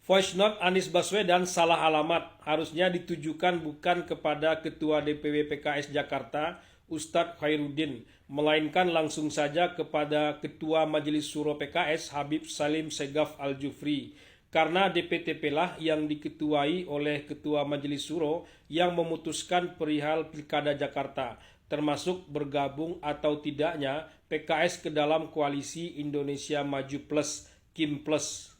Voice note Anies Baswedan salah alamat, harusnya ditujukan bukan kepada Ketua DPW PKS Jakarta, Ustadz Khairuddin, melainkan langsung saja kepada Ketua Majelis Syuro PKS Habib Salim Segaf Al-Jufri. Karena DPTP lah yang diketuai oleh Ketua Majelis Syuro yang memutuskan perihal Pilkada Jakarta, termasuk bergabung atau tidaknya PKS ke dalam koalisi Indonesia Maju Plus, KIM Plus.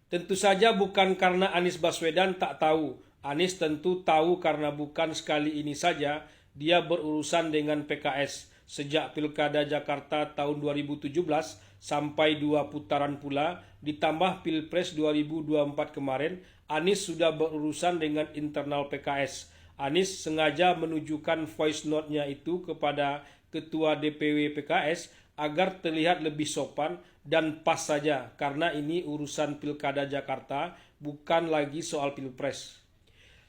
Tentu saja bukan karena Anies Baswedan tak tahu. Anies tentu tahu karena bukan sekali ini saja dia berurusan dengan PKS. Sejak Pilkada Jakarta tahun 2017 sampai 2 putaran pula, ditambah Pilpres 2024 kemarin, Anies sudah berurusan dengan internal PKS. Anies sengaja menunjukkan voice note-nya itu kepada Ketua DPW PKS agar terlihat lebih sopan dan pas saja, karena ini urusan Pilkada Jakarta, bukan lagi soal Pilpres.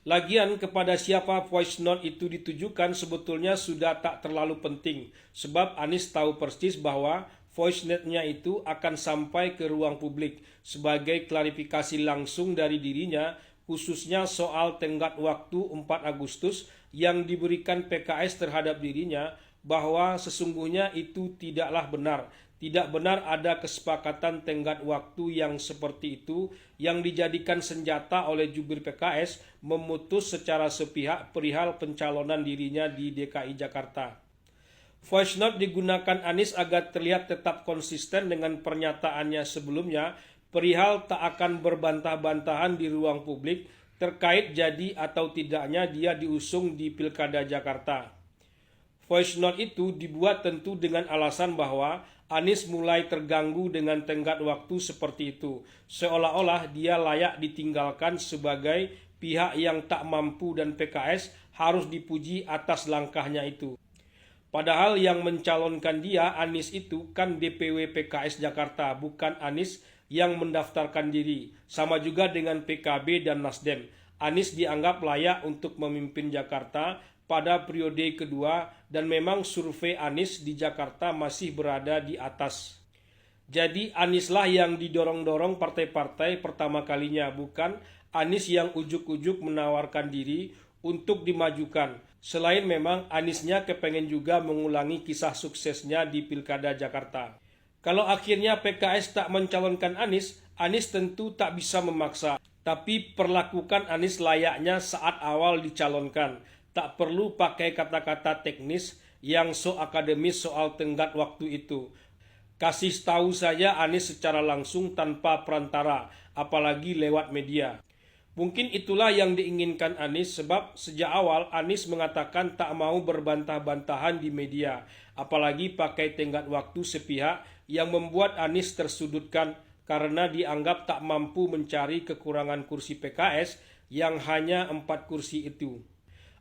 Lagian kepada siapa voice note itu ditujukan sebetulnya sudah tak terlalu penting, sebab Anies tahu persis bahwa voice note-nya itu akan sampai ke ruang publik sebagai klarifikasi langsung dari dirinya, khususnya soal tenggat waktu 4 Agustus yang diberikan PKS terhadap dirinya, bahwa sesungguhnya itu tidaklah benar. Tidak benar ada kesepakatan tenggat waktu yang seperti itu yang dijadikan senjata oleh jubir PKS memutus secara sepihak perihal pencalonan dirinya di DKI Jakarta. Voice note digunakan Anies agar terlihat tetap konsisten dengan pernyataannya sebelumnya perihal tak akan berbantah-bantahan di ruang publik terkait jadi atau tidaknya dia diusung di Pilkada Jakarta. Voice note itu dibuat tentu dengan alasan bahwa Anies mulai terganggu dengan tenggat waktu seperti itu, seolah-olah dia layak ditinggalkan sebagai pihak yang tak mampu dan PKS harus dipuji atas langkahnya itu. Padahal yang mencalonkan dia, Anies itu kan DPW PKS Jakarta, bukan Anies yang mendaftarkan diri. Sama juga dengan PKB dan Nasdem. Anies dianggap layak untuk memimpin Jakarta pada periode kedua dan memang survei Anies di Jakarta masih berada di atas. Jadi Anieslah yang didorong-dorong partai-partai pertama kalinya, bukan Anies yang ujuk-ujuk menawarkan diri untuk dimajukan. Selain memang Aniesnya kepengen juga mengulangi kisah suksesnya di Pilkada Jakarta. Kalau akhirnya PKS tak mencalonkan Anies, Anies tentu tak bisa memaksa. Tapi perlakukan Anies layaknya saat awal dicalonkan. Tak perlu pakai kata-kata teknis yang so akademis soal tenggat waktu itu. Kasih tahu saja Anies secara langsung tanpa perantara, apalagi lewat media. Mungkin itulah yang diinginkan Anies, sebab sejak awal Anies mengatakan tak mau berbantah-bantahan di media, apalagi pakai tenggat waktu sepihak yang membuat Anies tersudutkan karena dianggap tak mampu mencari kekurangan kursi PKS yang hanya 4 kursi itu.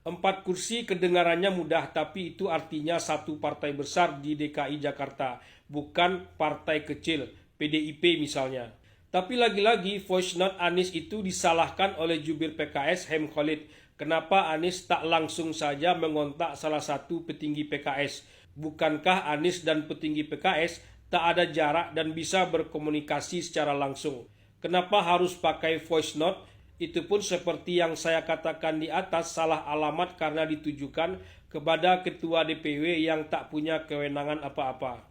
4 kursi kedengarannya mudah, tapi itu artinya satu partai besar di DKI Jakarta, bukan partai kecil, PDIP misalnya. Tapi lagi-lagi voice note Anies itu disalahkan oleh jubir PKS Hem Khalid. Kenapa Anies tak langsung saja mengontak salah satu petinggi PKS? Bukankah Anies dan petinggi PKS tak ada jarak dan bisa berkomunikasi secara langsung? Kenapa harus pakai voice note? Itu pun seperti yang saya katakan di atas, salah alamat karena ditujukan kepada Ketua DPW yang tak punya kewenangan apa-apa.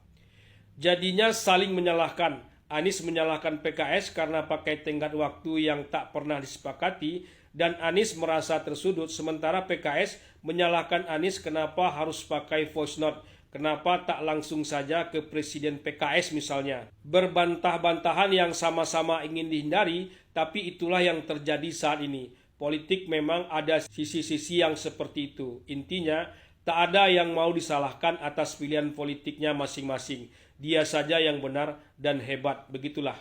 Jadinya saling menyalahkan. Anies menyalahkan PKS karena pakai tenggat waktu yang tak pernah disepakati, dan Anies merasa tersudut, sementara PKS menyalahkan Anies kenapa harus pakai voice note. Kenapa tak langsung saja ke Presiden PKS misalnya? Berbantah-bantahan yang sama-sama ingin dihindari, tapi itulah yang terjadi saat ini. Politik memang ada sisi-sisi yang seperti itu. Intinya, tak ada yang mau disalahkan atas pilihan politiknya masing-masing. Dia saja yang benar dan hebat, begitulah.